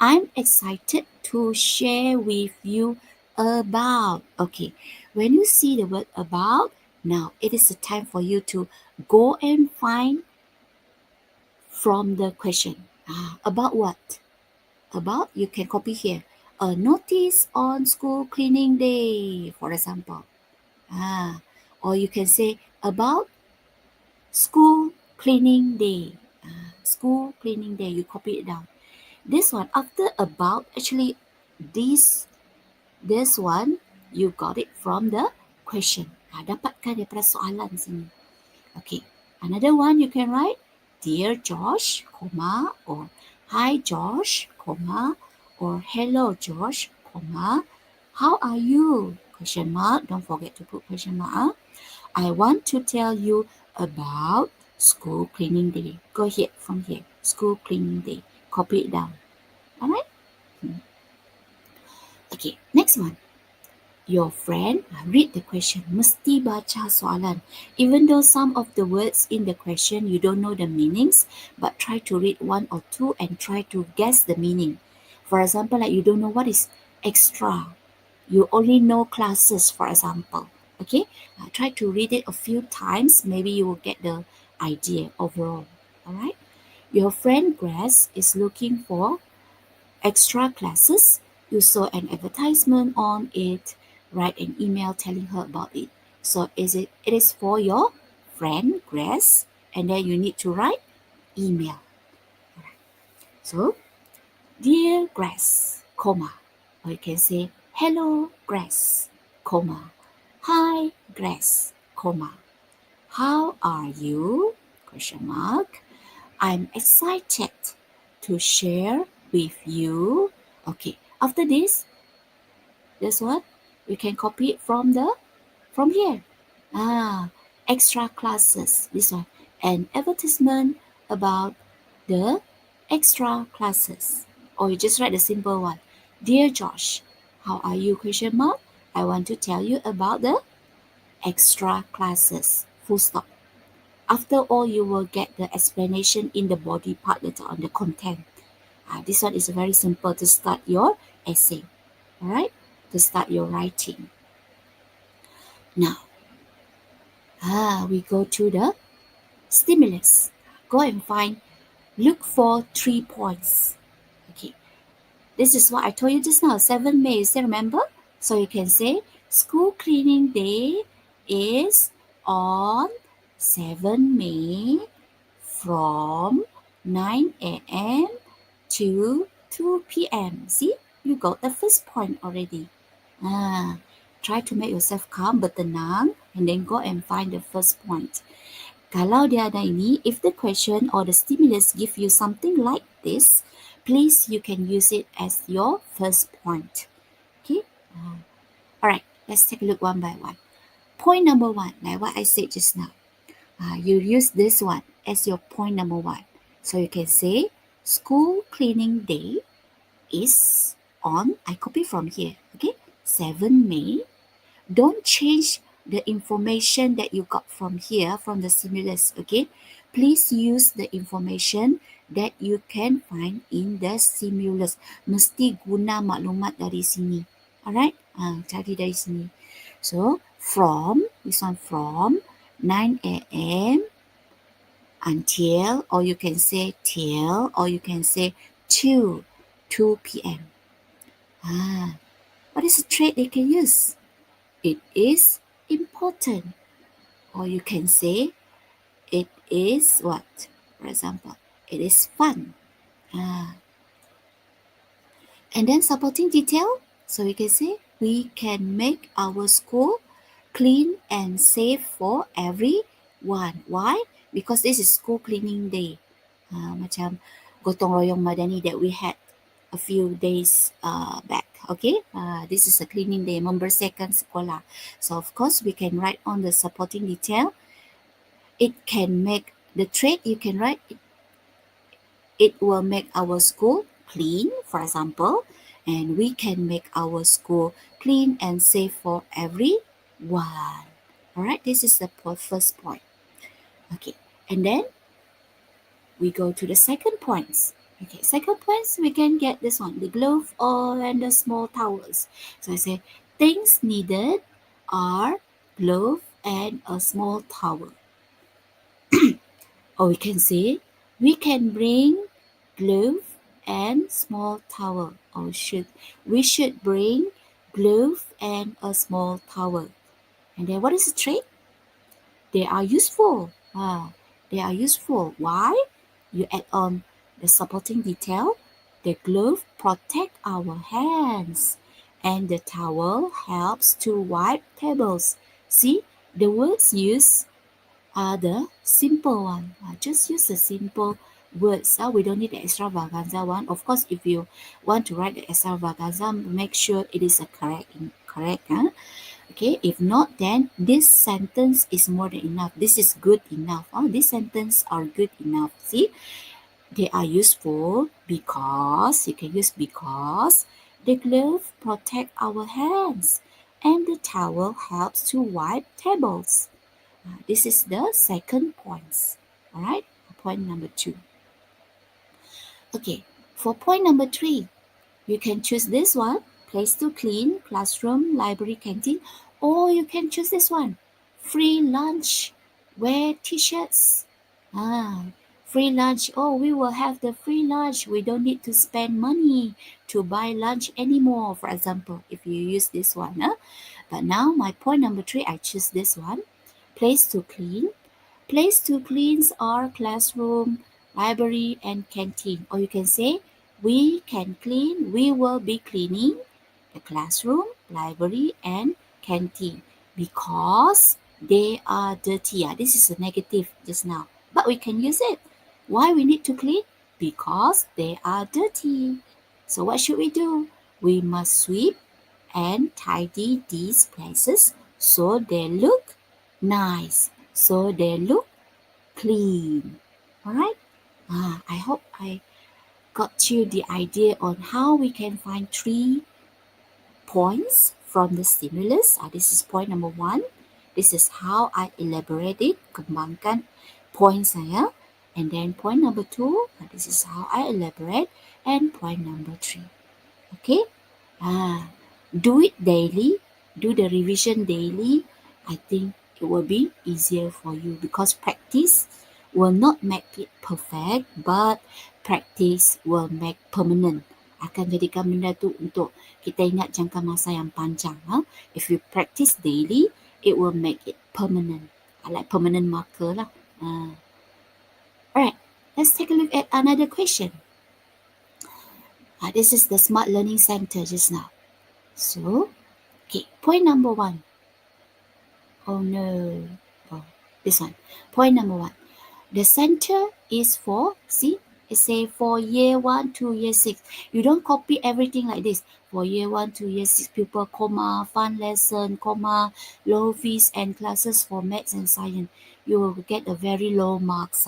I'm excited to share with you about. Okay, when you see the word about, now it is the time for you to go and find from the question. About what? About, you can copy here. A notice on school cleaning day, for example. Or you can say about school cleaning day. School cleaning day, you copy it down. This one, after about, actually this one, you got it from the question. Dapatkan daripada soalan sini. Okay, another one you can write, Dear Josh, comma, or Hi Josh, comma, or Hello Josh, comma, how are you? Question mark, don't forget to put question mark. I want to tell you about school cleaning day. Go here, from here, school cleaning day. Copy it down. Alright? Okay, next one. Your friend, read the question. Mesti baca soalan. Even though some of the words in the question you don't know the meanings, but try to read 1 or 2 and try to guess the meaning. For example, like you don't know what is extra. You only know classes, for example. Okay, try to read it a few times. Maybe you will get the idea overall. Alright. Your friend Grace is looking for extra classes. You saw an advertisement on it. Write an email telling her about it. So it is for your friend Grace, and then you need to write email. So, Dear Grace, comma, or you can say Hello Grace, comma, Hi Grace, comma, How are you? Question mark. I'm excited to share with you. Okay, after this, guess what? You can copy it from here. Extra classes, this one. An advertisement about the extra classes. Or you just write the simple one. Dear Josh, how are you? Question mark. I want to tell you about the extra classes. Full stop. After all, you will get the explanation in the body part later on, the content. This one is very simple to start your essay. Alright? To start your writing. Now, we go to the stimulus. Go and look for 3 points. Okay. This is what I told you just now, 7 May, you still remember? So you can say, school cleaning day is on 7 May from 9 a.m. to 2 p.m. See, you got the first point already. Try to make yourself calm, bertenang, and then go and find the first point. Kalau dia ada ini, if the question or the stimulus give you something like this, please you can use it as your first point. Okay? Alright, let's take a look one by one. Point number 1, like what I said just now. You use this one as your point number 1. So you can say, school cleaning day is on, I copy from here, okay? 7 May. Don't change the information that you got from here, from the stimulus, okay? Please use the information that you can find in the stimulus. Mesti guna maklumat dari sini. Alright? Cari dari sini. So, this one from 9 a.m. until, or you can say till, or you can say to 2 p.m. What is a trait they can use? It is important. Or you can say it is what? For example, it is fun. And then supporting detail. So you can say we can make our school clean and safe for everyone. Why? Because this is school cleaning day. Macam gotong royong madani that we had a few days back. Okay, this is a cleaning day, membersihkan sekolah. So of course we can write on the supporting detail. It can make the trait you can write. It will make our school clean, for example, and we can make our school clean and safe for everyone. Alright, this is the first point. Okay, and then we go to the second points. Okay, second points, we can get this one, the glove and the small towels. So I say, things needed are glove and a small towel. Or we can say, we can bring glove and small towel. Or we should bring glove and a small towel. And then what is the trait? They are useful. They are useful. Why? You add on the supporting detail. The glove protect our hands and the towel helps to wipe tables. See, the words used are the simple one. Just use the simple words. We don't need the extravaganza one. Of course, if you want to write the extravaganza, make sure it is a correct. Okay, if not, then this sentence is more than enough. This is good enough. These sentences are good enough. See, they are useful because, you can use because, the glove protect our hands and the towel helps to wipe tables. This is the second point. Alright, point number 2. Okay, for point number 3, you can choose this one, place to clean, classroom, library, canteen, or you can choose this one, free lunch, wear t-shirts. Free lunch, we will have the free lunch. We don't need to spend money to buy lunch anymore, for example, if you use this one. But now my point number 3, I choose this one, place to clean. Place to cleans are classroom, library, and canteen. Or you can say, we can clean, we will be cleaning the classroom, library, and canteen because they are dirty. This is a negative just now, but we can use it. Why we need to clean? Because they are dirty. So what should we do? We must sweep and tidy these places so they look nice, so they look clean. Alright? I hope I got you the idea on how we can find 3 points from the stimulus. This is point number 1. This is how I elaborate it, kembangkan point saya. And then point number 2, this is how I elaborate. And point number 3. Okay? Do it daily. Do the revision daily. I think it will be easier for you because practice will not make it perfect, but practice will make permanent. Akan jadikan benda tu untuk kita ingat jangka masa yang panjang. If you practice daily, it will make it permanent. I like permanent marker lah. Alright, let's take a look at another question. This is the Smart Learning Center just now. So, okay, point number 1. Oh no. This one. Point number 1. The center is for, see, it say for year 1 to year 6. You don't copy everything like this. For year 1 to year 6 pupil, comma, fun lesson, comma, low fees and classes for maths and science. You will get a very low marks.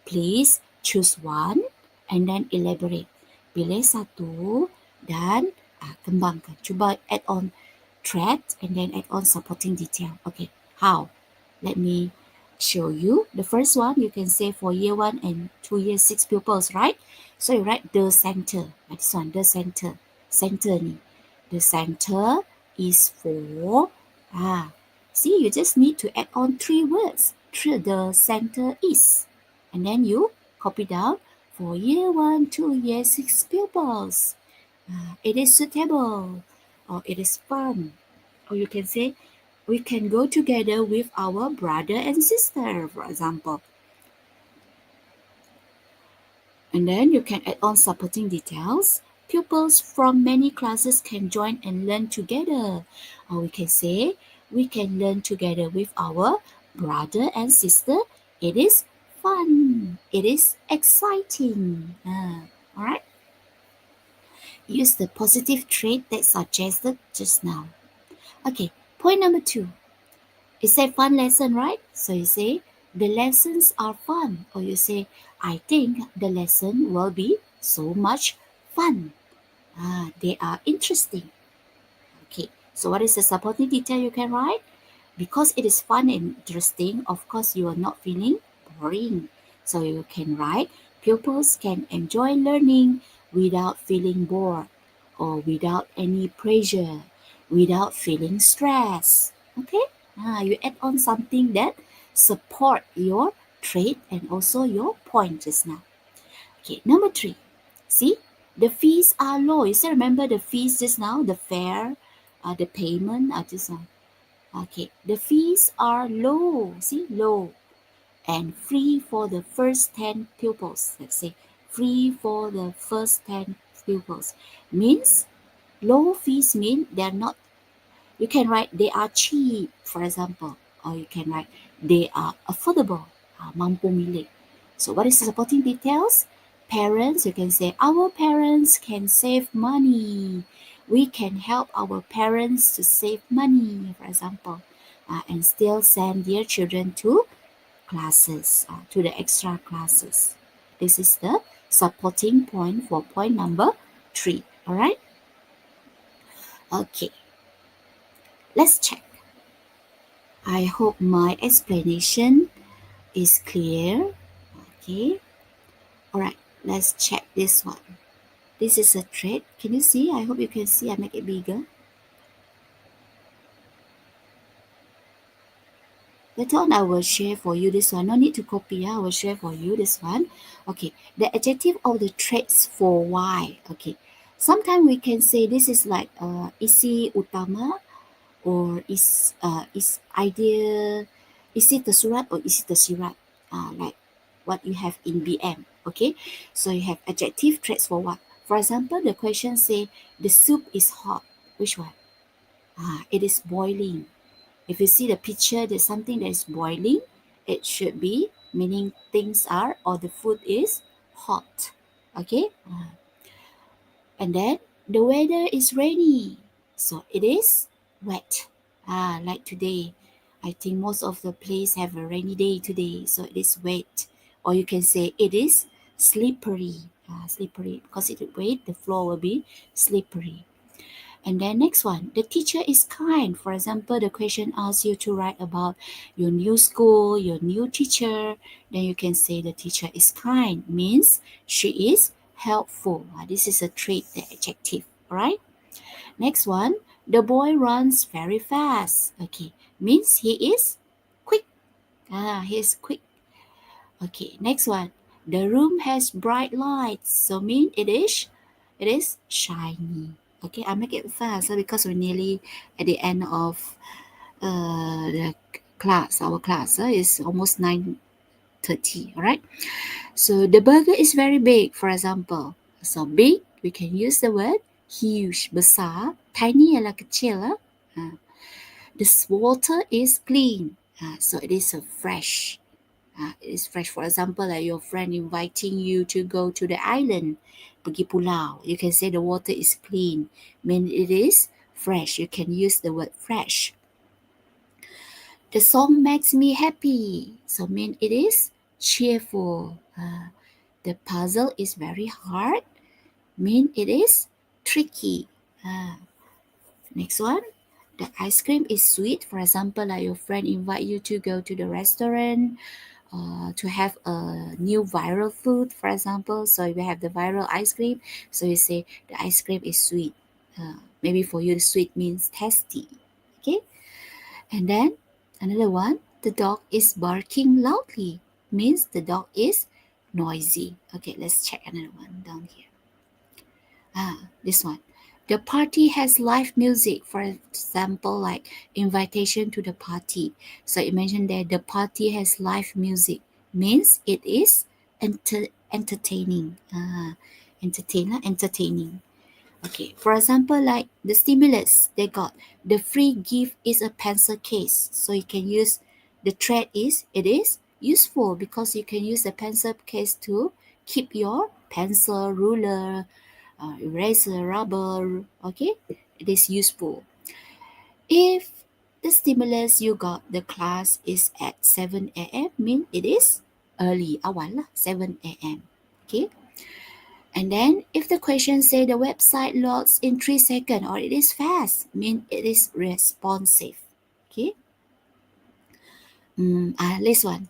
Please choose one and then elaborate. Pilih satu dan kembangkan. Cuba add on thread and then add on supporting detail. Okay, how? Let me show you. The first one, you can say for year 1 and 2 year 6 pupils, right? So you write the center. This one, the center. Center ni. The center is for, see, you just need to add on 3 words. The center is. And then you copy down for year 1 to year 6 pupils. It is suitable, or it is fun. Or you can say, we can go together with our brother and sister, for example. And then you can add on supporting details. Pupils from many classes can join and learn together. Or we can say, we can learn together with our brother and sister. It is fun. It is exciting. All right. Use the positive trait that suggested just now. Okay, point number 2. It said fun lesson, right? So you say, the lessons are fun. Or you say, I think the lesson will be so much fun. They are interesting. Okay, so what is the supporting detail you can write? Because it is fun and interesting, of course you are not feeling boring. So you can write, pupils can enjoy learning without feeling bored or without any pressure, without feeling stress. Okay? You add on something that support your trait and also your point just now. Okay, number 3. See, the fees are low. You still remember the fees just now? The fare, the payment are just now. Okay, the fees are low. See, low. And free for the first 10 pupils. Let's say free for the first 10 pupils. Means low fees mean they're not. You can write they are cheap, for example. Or you can write they are affordable. Mampu milik. So what is the supporting details? Parents, you can say our parents can save money. We can help our parents to save money, for example. And still send their children to classes, to the extra classes. This is the supporting point for point number 3. All right? Okay. Let's check. I hope my explanation is clear. Okay. All right. Let's check this one. This is a thread. Can you see? I hope you can see. I make it bigger. Later on, I will share for you this one. No need to copy. I will share for you this one. Okay. The adjective of the traits for why. Okay. Sometimes we can say this is like isi utama or is idea, isi tersurat or isi tersirat. Like what you have in BM. Okay. So you have adjective traits for what? For example, the question say the soup is hot. Which one? It is boiling. If you see the picture, there's something that is boiling. It should be meaning things are or the food is hot. Okay. And then the weather is rainy. So it is wet. Like today. I think most of the place have a rainy day today. So it is wet. Or you can say it is slippery. slippery, because it weight, the floor will be slippery. And then next one, the teacher is kind. For example, the question asks you to write about your new school, your new teacher. Then you can say the teacher is kind, means she is helpful. This is a trait, the adjective, right? Next one, the boy runs very fast. Okay, means he is quick. He is quick. Okay, next one, the room has bright lights. So mean it is shiny. Okay, I make it fast because we're nearly at the end of the class. Our class is almost 9:30. All right. So the burger is very big, for example. So big, we can use the word huge, besar. Tiny ialah kecil. The water is clean. So it is fresh. It is fresh. For example, like your friend inviting you to go to the island, pergi pulau. You can say the water is clean, mean it is fresh. You can use the word fresh. The song makes me happy, so mean it is cheerful. The puzzle is very hard, mean it is tricky. Next one, the ice cream is sweet. For example, like your friend invite you to go to the restaurant to have a new viral food, for example. So if you have the viral ice cream, so you say the ice cream is sweet. Maybe for you, the sweet means tasty. Okay, and then another one, the dog is barking loudly, means the dog is noisy. Okay, let's check another one down here. This one. The party has live music, for example, like invitation to the party. So imagine that the party has live music, means it is entertaining. Entertaining. Okay, for example, like the stimulus they got, the free gift is a pencil case. So you can use the thread is, it is useful because you can use the pencil case to keep your pencil, ruler, eraser, rubber. Okay, it is useful. If the stimulus you got, the class is at 7 a.m., mean it is early, awal lah, 7 a.m. Okay. And then if the question say the website loads in 3 seconds or it is fast, mean it is responsive. Okay. Last one.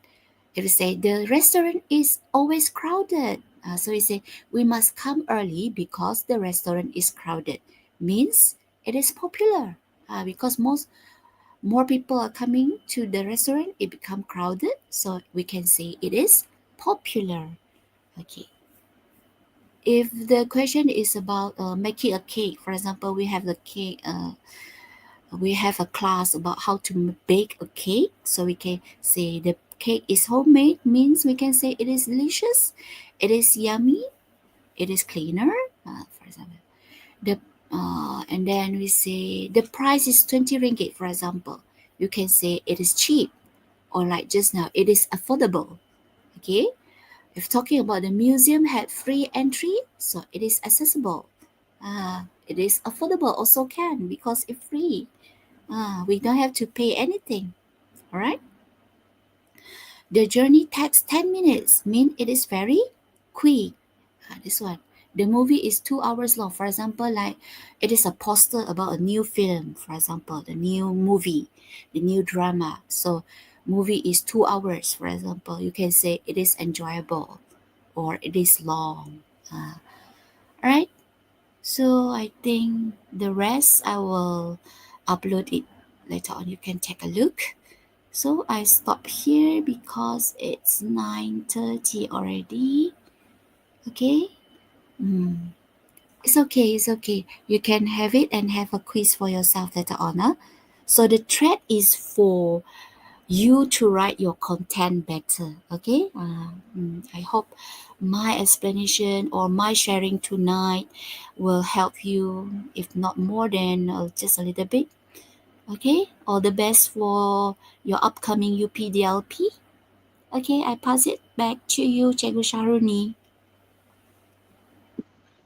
If you say the restaurant is always crowded, so we say we must come early because the restaurant is crowded, means it is popular. Because more people are coming to the restaurant, it become crowded. So we can say it is popular. Okay. If the question is about making a cake, for example, we have the cake. We have a class about how to bake a cake. So we can say the cake is homemade, means we can say it is delicious, it is yummy, it is cleaner, for example. And then we say the price is 20 ringgit, for example. You can say it is cheap, or like just now, it is affordable. Okay. If talking about the museum had free entry, so it is accessible. It is affordable also can because it's free. We don't have to pay anything. All right. The journey takes 10 minutes, mean it is very quick. This one. The movie is 2 hours long. For example, like it is a poster about a new film, for example, the new movie, the new drama. So movie is 2 hours, for example. You can say it is enjoyable or it is long. All right. So I think the rest I will upload it later on. You can take a look. So I stop here because it's 9:30 already. Okay. It's okay. You can have it and have a quiz for yourself later on. So the thread is for you to write your content better. Okay. I hope my explanation or my sharing tonight will help you, if not more than just a little bit. Okay, all the best for your upcoming UPDLP. Okay, I pass it back to you, Cikgu Sharuni.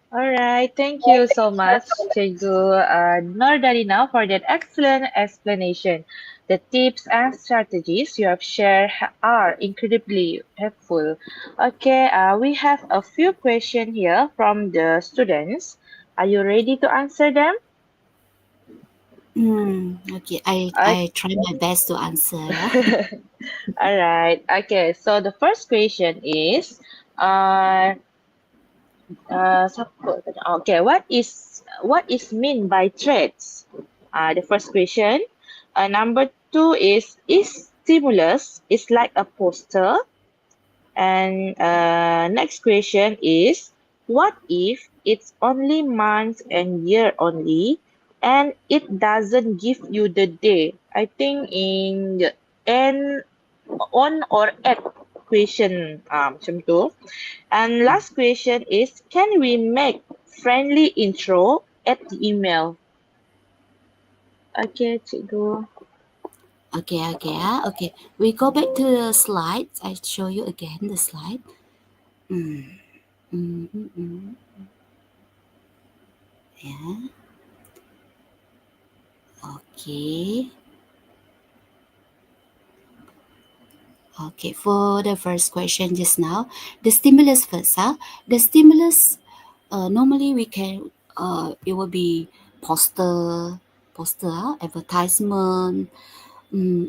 All right, thank you so much, Cikgu Nordalina, for that excellent explanation. The tips and strategies you have shared are incredibly helpful. Okay, we have a few questions here from the students. Are you ready to answer them? Okay, I try my best to answer. All right. Okay, so the first question is, uh, okay, what is mean by traits? The first question. Number two is stimulus is like a poster? And next question is, what if it's only month and year only, and it doesn't give you the day? I think in the end, on or at question macam tu. And last question is, can we make friendly intro at the email? Okay, Cikgu. Okay. We go back to the slides. I show you again the slide. Yeah. Okay. Okay, for the first question just now, the stimulus first, The stimulus, normally we can, it will be poster, advertisement.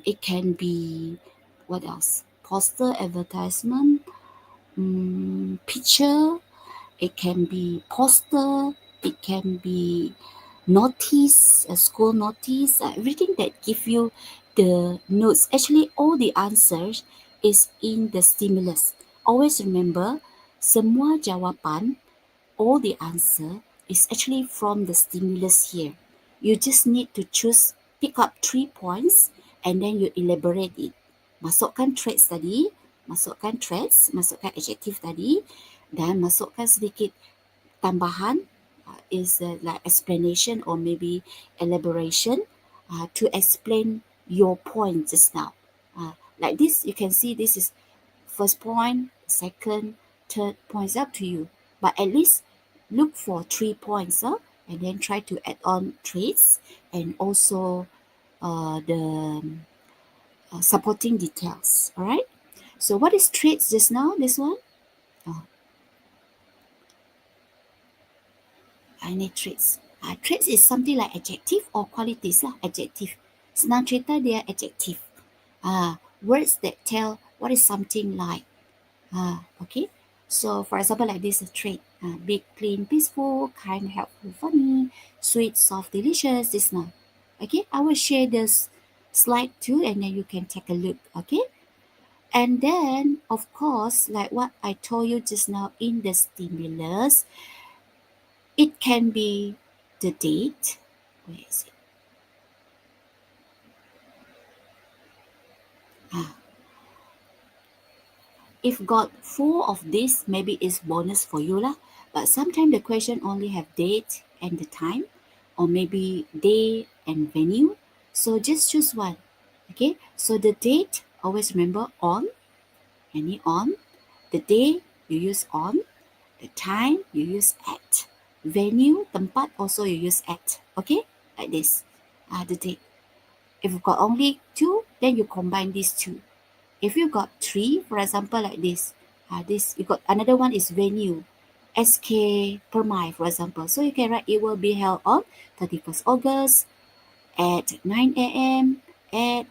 It can be, what else? Poster, advertisement, picture. It can be poster. It can be notice, a school notice, everything that give you the notes. Actually, all the answers is in the stimulus. Always remember, semua jawapan, all the answer is actually from the stimulus here. You just need to pick up 3 points and then you elaborate it. Masukkan traits tadi, masukkan adjective tadi, dan masukkan sedikit tambahan, is like explanation or maybe elaboration to explain your point just now. Like this, you can see this is first point, second, third point. It's up to you. But at least look for 3 points and then try to add on traits and also the supporting details. All right. So what is traits just now? This one? I need traits. Traits is something like adjective or qualities lah. Adjective. Senang cerita dia adjective. Words that tell what is something like. Okay. So for example, like this, a trait. Big, clean, peaceful, kind, helpful, funny, sweet, soft, delicious. This now. Okay. I will share this slide too, and then you can take a look. Okay. And then, of course, like what I told you just now in the stimulus, it can be the date. Where is it? If got 4 of this, maybe it's bonus for you lah. But sometimes the question only have date and the time, or maybe day and venue. So just choose one. Okay. So the date, always remember on, any on. The day you use on. The time you use at. Venue, tempat, also you use at. Okay, like this. The date. If you've got only 2, then you combine these 2. If you got 3, for example, like this. You got another one is venue. SK Permai, for example. So you can write it will be held on 31st August at 9 a.m. at,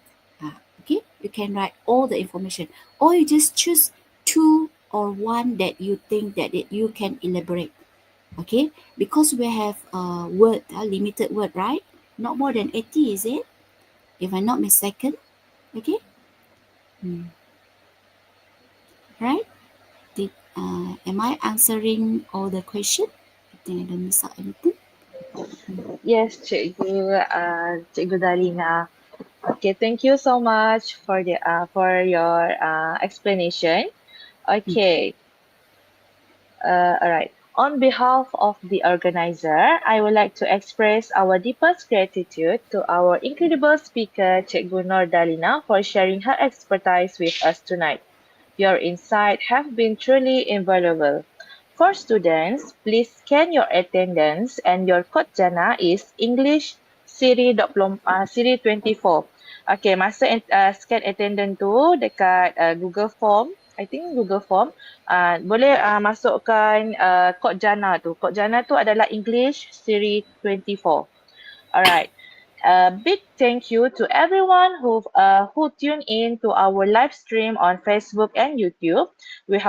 okay, you can write all the information. Or you just choose 2 or 1 that you think that you can elaborate. Okay, because we have a word, limited word, right? Not more than 80, is it? If I'm not mistaken. Okay. Right? Am I answering all the questions? I think I don't miss out anything. Yes, Cikgu, Cikgu Dalina. Okay, thank you so much for your explanation. Okay. All right. On behalf of the organizer, I would like to express our deepest gratitude to our incredible speaker, Cikgu Nordalina, for sharing her expertise with us tonight. Your insights have been truly invaluable. For students, please scan your attendance and your code jana is English Siri 24. Okay, masa scan attendance tu dekat Google Form, I think Google Form, boleh masukkan kod jana tu. Kod jana tu adalah English Siri 24. Alright. A big thank you to everyone who tuned in to our live stream on Facebook and YouTube. We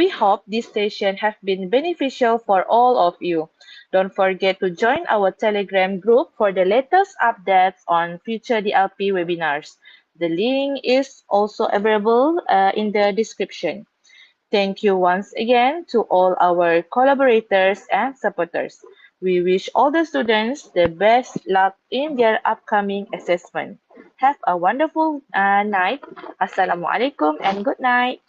hope this session have been beneficial for all of you. Don't forget to join our Telegram group for the latest updates on future DLP webinars. The link is also available in the description. Thank you once again to all our collaborators and supporters. We wish all the students the best luck in their upcoming assessment. Have a wonderful night. Assalamualaikum and good night.